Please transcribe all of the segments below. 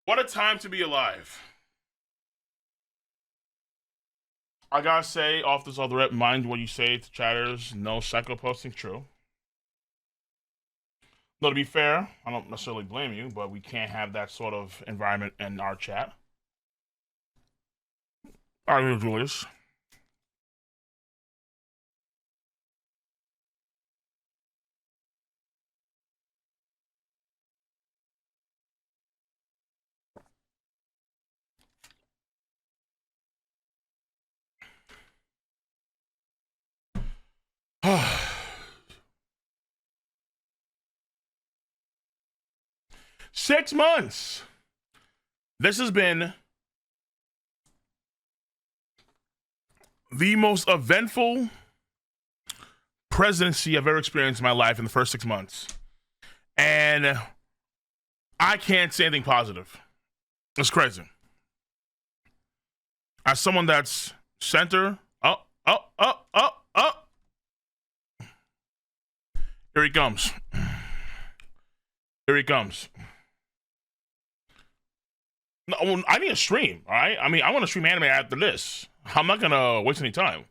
What a time to be alive. I gotta say, off this other rep, mind what you say to chatters. No psycho posting, true. Though to be fair, I don't necessarily blame you, but we can't have that sort of environment in our chat. All right, Julius. Six months. This has been the most eventful presidency I've ever experienced in my life in the first 6 months. And I can't say anything positive. It's crazy. As someone that's center, up. Here he comes. Here he comes. No, I need a stream, all right? I mean, I want to stream anime after this. I'm not going to waste any time.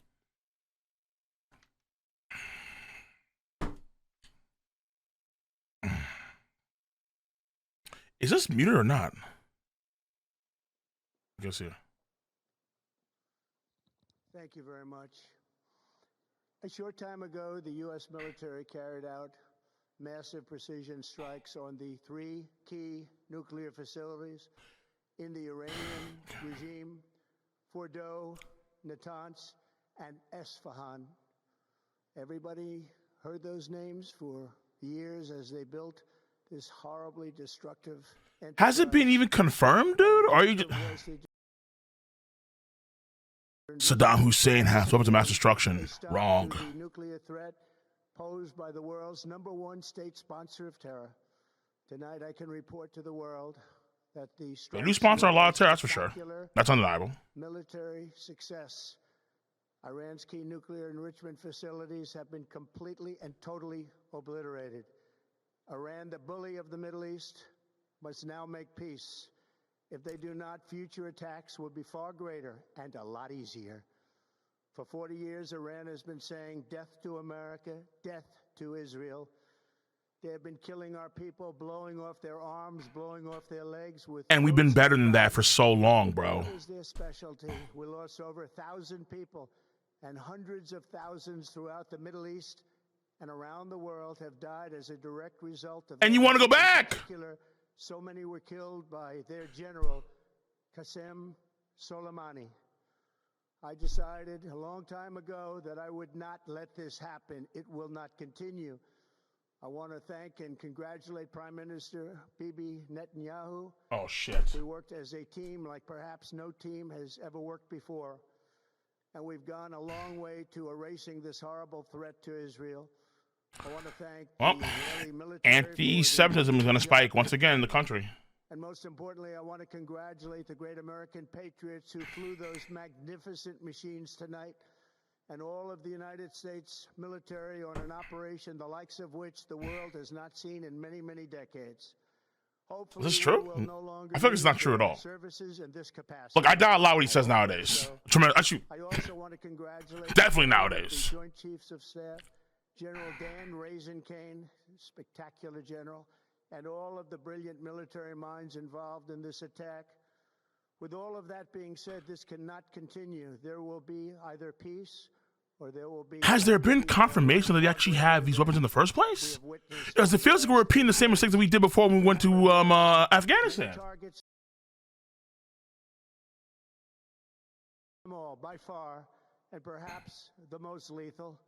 Is this muted or not? I guess here. Thank you very much. A short time ago, the U.S. military carried out massive precision strikes on the 3 key nuclear facilities in the Iranian regime: Fordow, Natanz, and Esfahan. Everybody heard those names for years as they built this horribly destructive enterprise. Has it been even confirmed, dude? Or are you just... Saddam Hussein has weapons of mass destruction. Wrong. The nuclear threat posed by the world's #1 state sponsor of terror. Tonight, I can report to the world that They do sponsor a lot of terror, that's for sure. That's undeniable. Military success. Iran's key nuclear enrichment facilities have been completely and totally obliterated. Iran, the bully of the Middle East, must now make peace. If they do not, future attacks will be far greater and a lot easier. For 40 years, Iran has been saying death to America, death to Israel. They have been killing our people, blowing off their arms, blowing off their legs with... And we've been better than that for so long, bro. What is their specialty? We lost over 1,000 people, and hundreds of thousands throughout the Middle East and around the world have died as a direct result of... And you want to go back? So many were killed by their general, Qasem Soleimani. I decided a long time ago that I would not let this happen. It will not continue. I want to thank and congratulate Prime Minister Bibi Netanyahu. Oh, shit. We worked as a team like perhaps no team has ever worked before. And we've gone a long way to erasing this horrible threat to Israel. I want to thank the Israeli military. Anti-Semitism is going to spike once again in the country. And most importantly, I want to congratulate the great American patriots who flew those magnificent machines tonight, and all of the United States military on an operation the likes of which the world has not seen in many, many decades. Hopefully, is this true? I feel like it's not true at all. Look, I doubt a lot what he says nowadays. Tremendous. Actually, I also want to congratulate definitely nowadays. The Joint Chiefs of Staff, General Dan Raising-Cane, spectacular general, and all of the brilliant military minds involved in this attack. With all of that being said, this cannot continue. There will be either peace or there will be... Has there been confirmation that they actually have these weapons in the first place? Because it feels like we're repeating the same mistakes that we did before when we went to Afghanistan. All, by far, and perhaps the most lethal.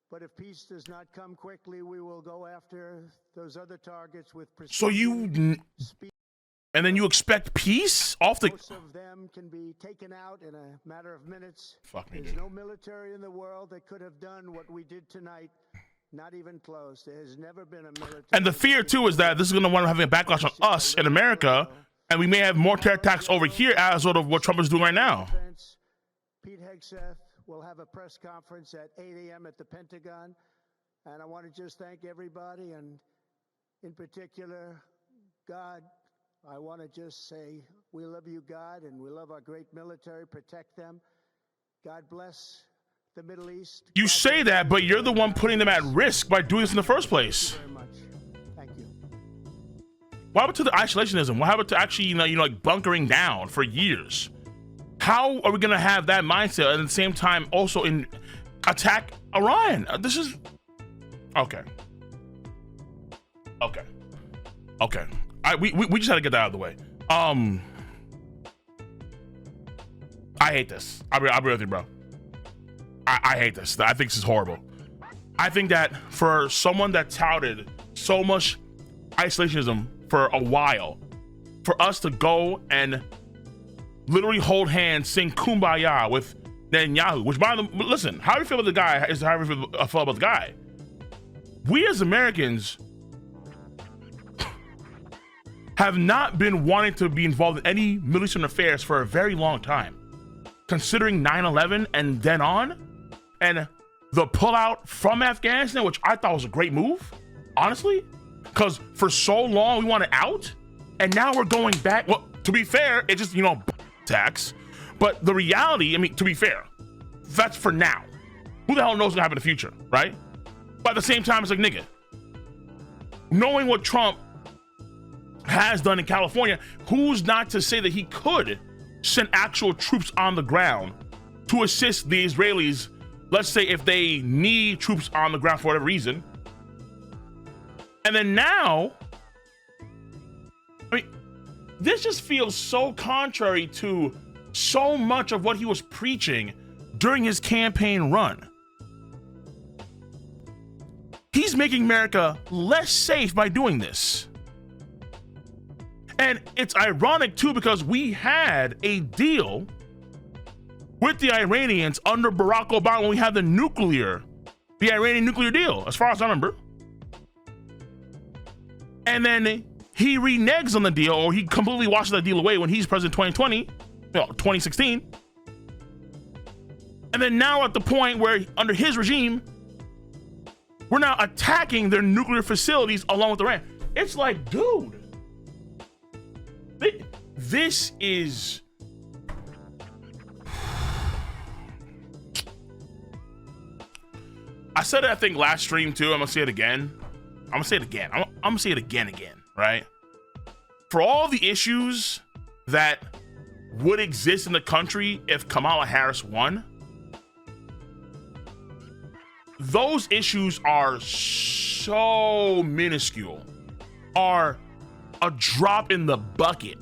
But if peace does not come quickly, we will go after those other targets with precision. So you... And then you expect peace off the... Most of them can be taken out in a matter of minutes. Fuck me, There's dude. no military in the world that could have done what we did tonight. Not even close. There has never been a military... And the fear, too, is that this is going to wind up having a backlash on us in America, and we may have more terror attacks over here as sort of what Trump is doing right now. Pete Hegseth will have a press conference at 8 a.m. at the Pentagon. And I want to just thank everybody, and in particular, God, I want to just say we love you, God, and we love our great military. Protect them. God bless the Middle East. You say that, but you're the one putting them at risk by doing this in the first place. Thank you very much. Thank you. What happened to the isolationism? What happened to actually, like bunkering down for years? How are we gonna have that mindset and at the same time also attack Iran? This is okay. We just had to get that out of the way. I hate this. I'll be with you, bro. I hate this. I think this is horrible. I think that for someone that touted so much isolationism for a while, for us to go and literally hold hands, sing Kumbaya with Netanyahu, which by the listen, how you feel about the guy is how you feel about the guy. We as Americans have not been wanting to be involved in any Middle Eastern affairs for a very long time. Considering 9/11 and then on, and the pullout from Afghanistan, which I thought was a great move, honestly, because for so long we wanted out, and now we're going back. Well, to be fair, it just, tax. But the reality, I mean, to be fair, that's for now. Who the hell knows what's gonna happen in the future, right? But at the same time, it's like, nigga, knowing what Trump has done in California, who's not to say that he could send actual troops on the ground to assist the Israelis, let's say if they need troops on the ground for whatever reason. And then now, I mean, this just feels so contrary to so much of what he was preaching during his campaign run. He's making America less safe by doing this. And it's ironic too, because we had a deal with the Iranians under Barack Obama when we had the Iranian nuclear deal, as far as I remember. And then he reneges on the deal, or he completely washes that deal away when he's president 2016. And then now at the point where under his regime, we're now attacking their nuclear facilities along with Iran. It's like, dude, this is... I said it, I think, last stream too. I'm gonna say it again. I'm gonna say it again, right? For all the issues that would exist in the country if Kamala Harris won, those issues are so minuscule, are a drop in the bucket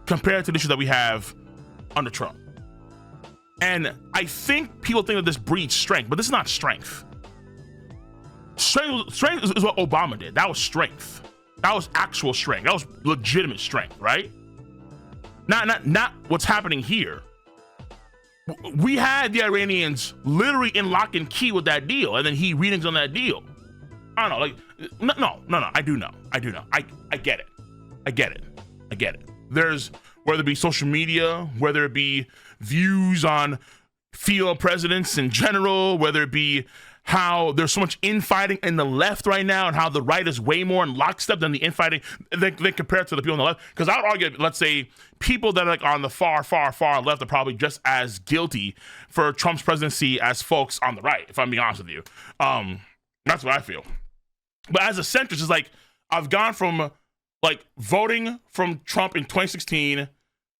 compared to the issues that we have under Trump. And I think people think that this breeds strength, but this is not strength. Strength is what Obama did. That was strength. That was actual strength. That was legitimate strength, right? Not what's happening here. We had the Iranians literally in lock and key with that deal, and then he reneges on that deal. I don't know, like, no, I do know. I get it. There's, whether it be social media, whether it be views on female presidents in general, whether it be how there's so much infighting in the left right now and how the right is way more in lockstep than the infighting than compared to the people on the left. Because I would argue, let's say, people that are like on the far left are probably just as guilty for Trump's presidency as folks on the right, if I'm being honest with you. That's what I feel. But as a centrist, it's like, I've gone from like voting from Trump in 2016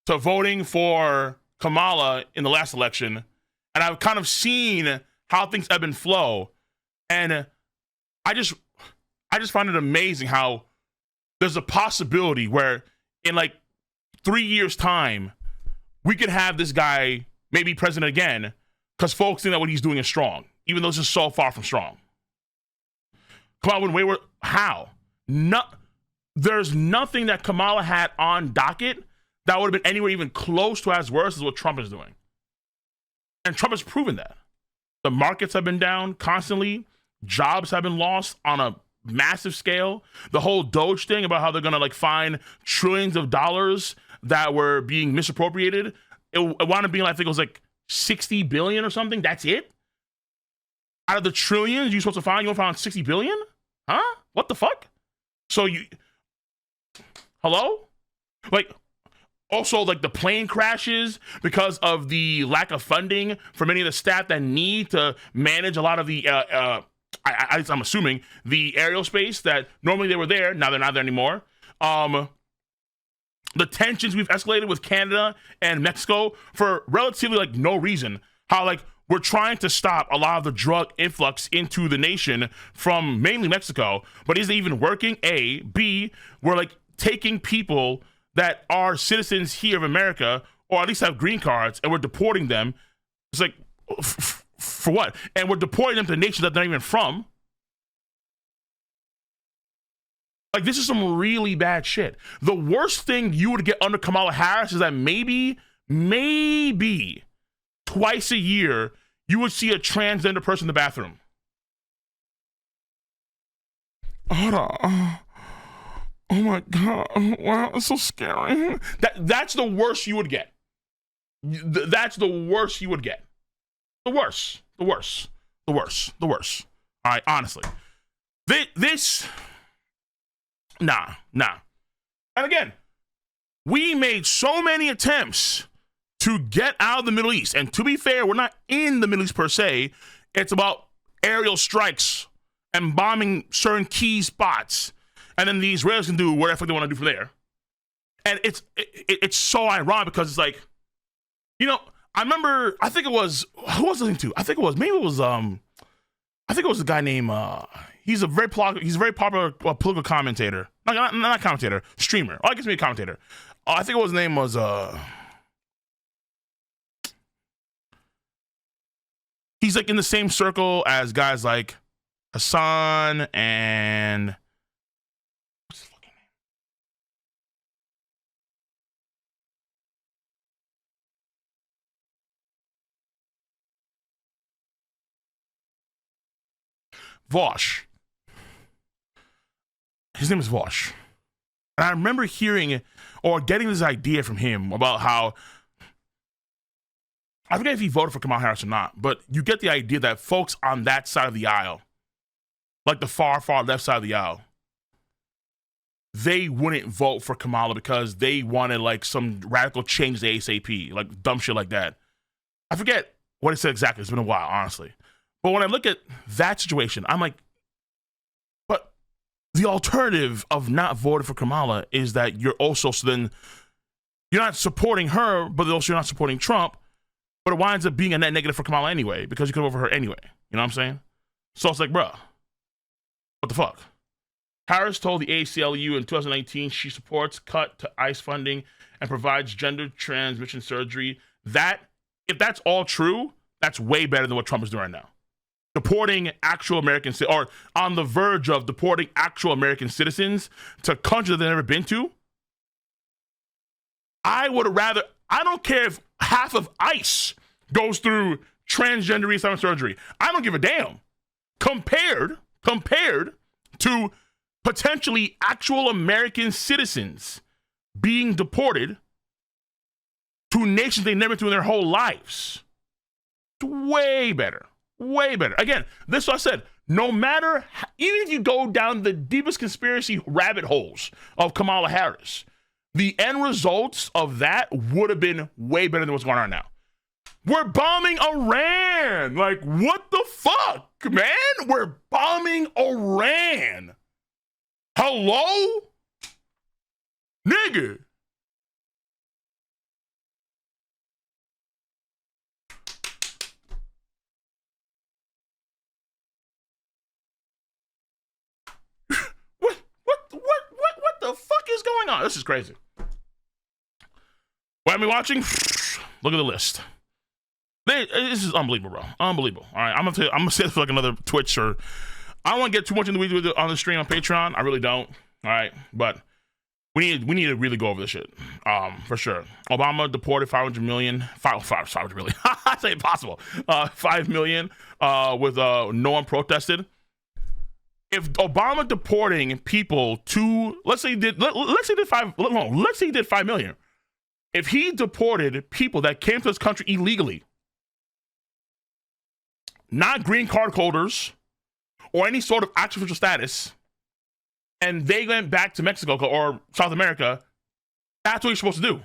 to voting for Kamala in the last election. And I've kind of seen how things ebb and flow. And I just find it amazing how there's a possibility where in like 3 years' time, we could have this guy maybe president again because folks think that what he's doing is strong, even though it's just so far from strong. Kamala Wayward, how? There's nothing that Kamala had on docket that would have been anywhere even close to as worse as what Trump is doing. And Trump has proven that. The markets have been down constantly. Jobs have been lost on a massive scale. The whole Doge thing about how they're going to like find trillions of dollars that were being misappropriated. It wound up being, I think it was like 60 billion or something. That's it? Out of the trillions you're supposed to find, you only found 60 billion? Huh? What the fuck? So hello? Like, also, like the plane crashes because of the lack of funding for many of the staff that need to manage a lot of the, I'm assuming, the aerial space that normally they were there. Now they're not there anymore. The tensions we've escalated with Canada and Mexico for relatively like no reason. How like we're trying to stop a lot of the drug influx into the nation from mainly Mexico, but is it even working? A. B. We're like taking people that are citizens here of America, or at least have green cards, and we're deporting them. It's like, for what? And we're deporting them to nations that they're not even from. Like, this is some really bad shit. The worst thing you would get under Kamala Harris is that maybe twice a year, you would see a transgender person in the bathroom. Hold on. Oh my God. Wow, it's so scary. That's the worst you would get. That's the worst you would get. The worst. All right, honestly. Nah. And again, we made so many attempts to get out of the Middle East. And to be fair, we're not in the Middle East per se. It's about aerial strikes and bombing certain key spots. And then the Israelis can do whatever they want to do from there. And it's so ironic because it's like, you know, I remember, I think it was, who was listening to? I think it was a guy named, he's a very popular political commentator. Not commentator, streamer. Oh, I guess maybe commentator. I think his name was, he's like in the same circle as guys like Hassan and, what's his fucking name? Vosh. His name is Vosh. And I remember hearing or getting this idea from him about how, I forget if he voted for Kamala Harris or not, but you get the idea that folks on that side of the aisle, like the far left side of the aisle, they wouldn't vote for Kamala because they wanted like some radical change to ASAP, like dumb shit like that. I forget what it said exactly. It's been a while, honestly. But when I look at that situation, I'm like, but the alternative of not voting for Kamala is that you're also, so then you're not supporting her, but also you're not supporting Trump, but it winds up being a net negative for Kamala anyway, because you could vote for her anyway. You know what I'm saying? So it's like, bruh, what the fuck? Harris told the ACLU in 2019 she supports cut to ICE funding and provides gender transmission surgery. That, if that's all true, that's way better than what Trump is doing right now. Deporting actual Americans, or on the verge of deporting actual American citizens to countries that they've never been to. I would rather, I don't care if half of ICE goes through transgender reassignment surgery. I don't give a damn. Compared to potentially actual American citizens being deported to nations they've never been to in their whole lives. It's way better. Way better. Again, this is what I said. No matter, even if you go down the deepest conspiracy rabbit holes of Kamala Harris, the end results of that would have been way better than what's going on now. We're bombing Iran. Like, what the fuck, man? We're bombing Iran. Hello? Nigga. What the fuck is going on? This is crazy. What am I watching? Look at the list. This is unbelievable, bro. Unbelievable. All right, I'm gonna say this for like another Twitch, or I don't want to get too much in the weeds with it on the stream on Patreon. I really don't. All right, but we need to really go over this shit. For sure. Obama deported 500 million. 500 million. I say impossible. 5 million. With no one protested. If Obama deporting people to, let's say he did 5 million. If he deported people that came to this country illegally, not green card holders or any sort of actual official status, and they went back to Mexico or South America, That's what you're supposed to do.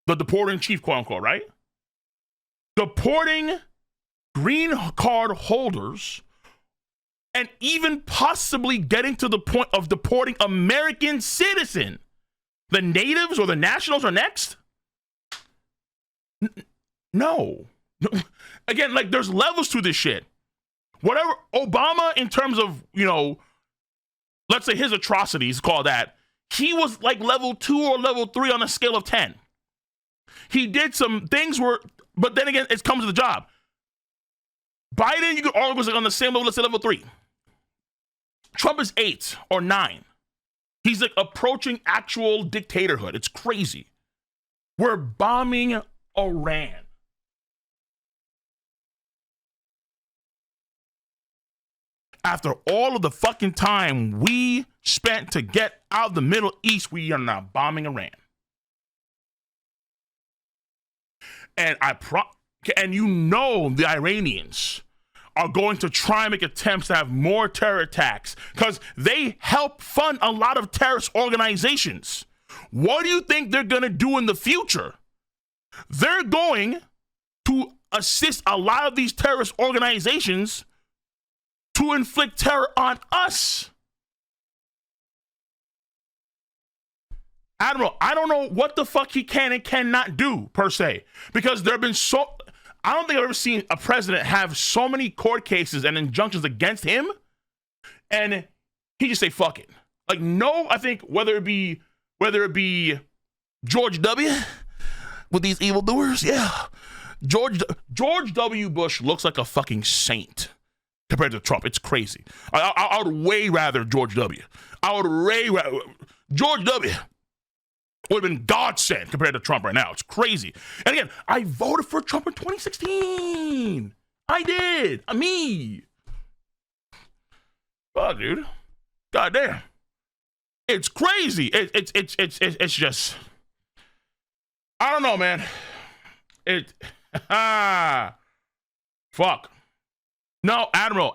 The deporter in chief, quote unquote, right? Deporting green card holders and even possibly getting to the point of deporting American citizen. The natives or the nationals are next? No. Again, like there's levels to this shit. Whatever Obama, in terms of, let's say his atrocities, call that, he was like level 2 or level 3 on a scale of 10. He did some things but then again, it comes to the job. Biden, you could argue, was like on the same level, let's say level 3. Trump is 8 or 9. He's like approaching actual dictatorhood. It's crazy. We're bombing Iran. After all of the fucking time we spent to get out of the Middle East, we are now bombing Iran. And the Iranians are going to try and make attempts to have more terror attacks because they help fund a lot of terrorist organizations. What do you think they're going to do in the future? They're going to assist a lot of these terrorist organizations to inflict terror on us. Admiral, I don't know what the fuck he can and cannot do, per se, because there have been I don't think I've ever seen a president have so many court cases and injunctions against him, and he just say, fuck it. Like, no, I think whether it be George W. with these evildoers, yeah. George W. Bush looks like a fucking saint compared to Trump. It's crazy. I would way rather George W. George W. would have been godsend compared to Trump right now. It's crazy. And again, I voted for Trump in 2016. I did. Me. Fuck, dude. Goddamn. It's crazy. It's just, I don't know, man. Fuck. No, Admiral.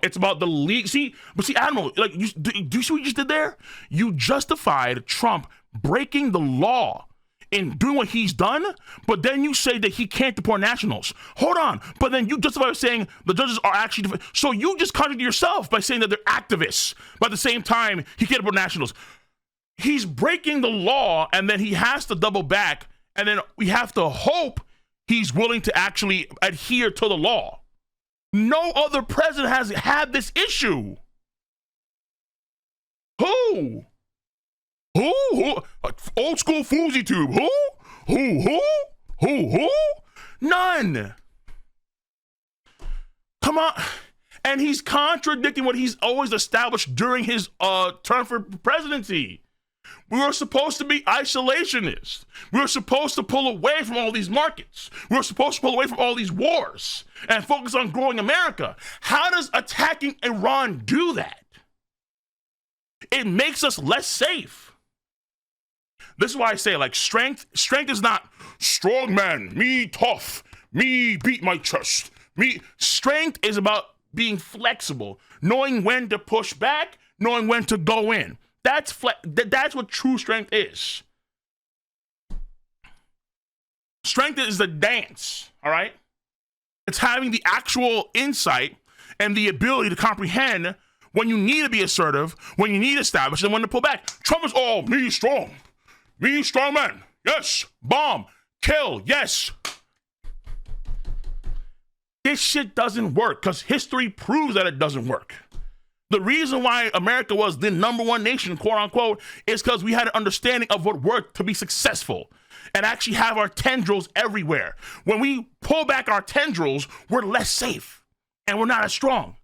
It's about the league. See, Admiral, like, do you see what you just did there? You justified Trump breaking the law in doing what he's done, but then you say that he can't deport nationals. Hold on, but then you justify saying the judges are actually, so you just contradict yourself by saying that they're activists, but at the same time, he can't deport nationals. He's breaking the law, and then he has to double back, and then we have to hope he's willing to actually adhere to the law. No other president has had this issue. Who? Old school Fousey tube. Who? None. Come on. And he's contradicting what he's always established during his term for presidency. We were supposed to be isolationists. We were supposed to pull away from all these markets. We were supposed to pull away from all these wars and focus on growing America. How does attacking Iran do that? It makes us less safe. This is why I say, like, strength is not strong man, me tough, me beat my chest. Strength is about being flexible, knowing when to push back, knowing when to go in. That's what true strength is. Strength is the dance, all right? It's having the actual insight and the ability to comprehend when you need to be assertive, when you need to establish, and when to pull back. Trump is all me strong. Me strong man. Yes. Bomb. Kill. Yes. This shit doesn't work because history proves that it doesn't work. The reason why America was the number one nation, quote unquote, is because we had an understanding of what worked to be successful and actually have our tendrils everywhere. When we pull back our tendrils, we're less safe and we're not as strong,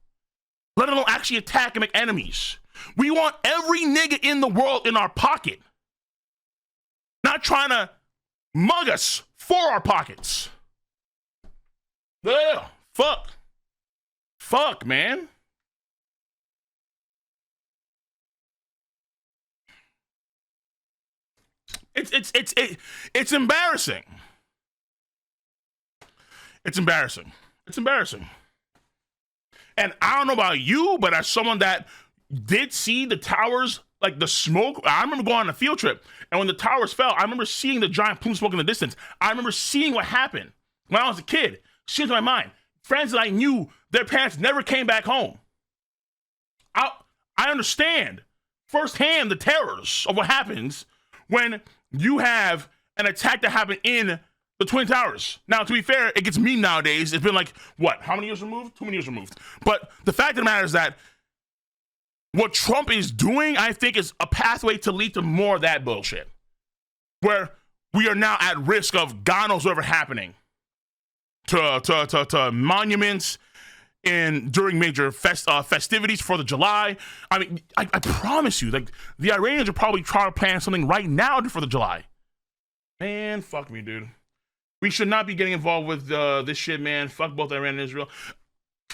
let alone actually attack and make enemies. We want every nigga in the world in our pocket, not trying to mug us for our pockets. Ugh, fuck, man. It's embarrassing. It's embarrassing. And I don't know about you, but as someone that did see the towers like the smoke. I remember going on a field trip, and when the towers fell, I remember seeing the giant plume smoke in the distance. I remember seeing what happened when I was a kid. Shit to my mind. Friends that I knew, their parents never came back home. I understand firsthand the terrors of what happens when you have an attack that happened in the Twin Towers. Now, to be fair, it gets mean nowadays. It's been like, what, how many years removed? Too many years removed. But the fact of the matter is that what Trump is doing, I think, is a pathway to lead to more of that bullshit. Where we are now at risk of God knows whatever happening to monuments during major festivities for the July. I mean, I promise you, like, the Iranians are probably trying to plan something right now for the July. Man, fuck me, dude. We should not be getting involved with this shit, man. Fuck both Iran and Israel.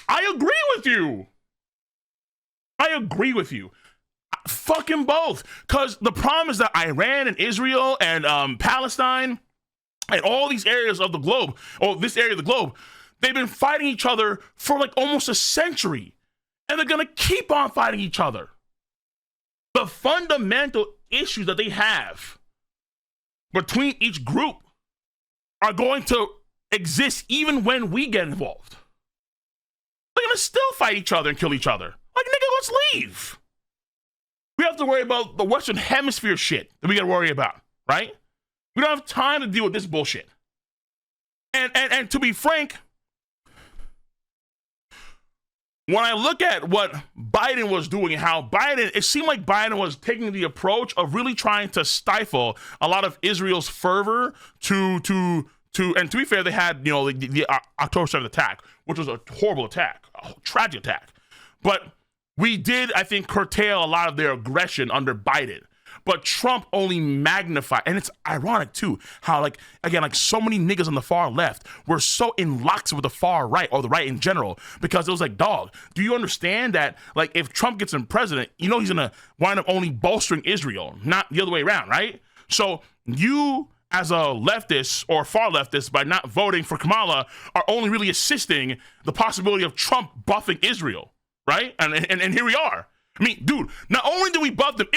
I agree with you. Fucking both. Because the problem is that Iran and Israel and Palestine and all these areas of the globe, or this area of the globe, they've been fighting each other for like almost a century. And they're going to keep on fighting each other. The fundamental issues that they have between each group are going to exist even when we get involved. They're going to still fight each other and kill each other. Like, nigga, let's leave. We have to worry about the Western Hemisphere shit that we got to worry about, right? We don't have time to deal with this bullshit. And to be frank, when I look at what Biden was doing and how it seemed like Biden was taking the approach of really trying to stifle a lot of Israel's fervor and to be fair, they had, the October 7th attack, which was a horrible attack, a tragic attack. But we did, I think, curtail a lot of their aggression under Biden. But Trump only magnified, and it's ironic too, how so many niggas on the far left were so in locks with the far right, or the right in general, because it was like, dog, do you understand that, like, if Trump gets in president, he's gonna wind up only bolstering Israel, not the other way around, right? So you, as a leftist or far leftist, by not voting for Kamala, are only really assisting the possibility of Trump buffing Israel, right? And here we are. I mean, dude, not only did we buff them,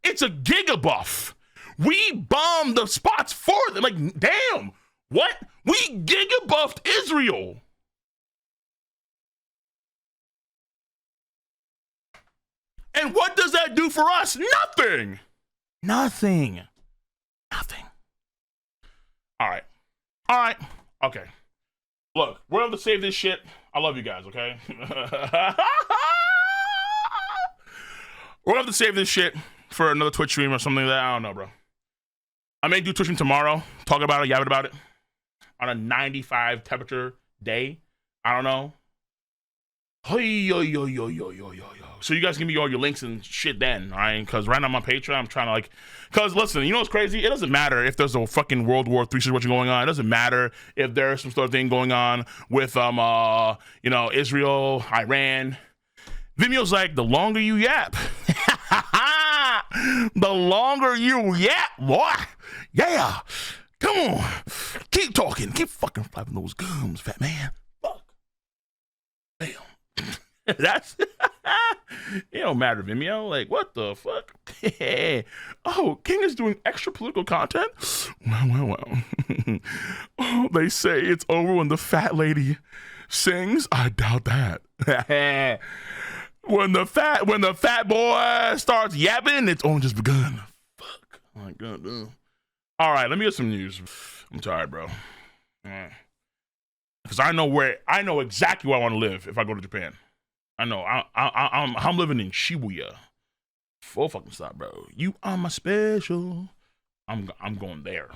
it's a giga buff. We bombed the spots for them. Like, damn, what? We giga buffed Israel. And what does that do for us? Nothing. All right. Okay. Look, we're able to save this shit. I love you guys, okay? We're gonna have to save this shit for another Twitch stream or something like that. I don't know, bro. I may do Twitch stream tomorrow, talk about it, yab about it, on a 95 temperature day. I don't know. So you guys give me all your links and shit then, all right? Because right now I'm on Patreon, I'm trying to because listen, you know what's crazy? It doesn't matter if there's a fucking World War III situation going on. It doesn't matter if there's some sort of thing going on with Israel, Iran. Vimeo's like, the longer you yap, the longer you yap, boy. Yeah. Come on. Keep talking. Keep fucking flapping those gums, fat man. Fuck. Damn. That's it don't matter, Vimeo. Like, what the fuck? Oh, King is doing extra political content? Well. Oh, they say it's over when the fat lady sings. I doubt that. When the fat boy starts yapping, it's only just begun. Fuck. Oh my god, dude. All right, let me get some news. I'm tired, bro. Because I know exactly where I want to live if I go to Japan. I know. I'm living in Shibuya. Full fucking stop, bro. You are my special. I'm going there.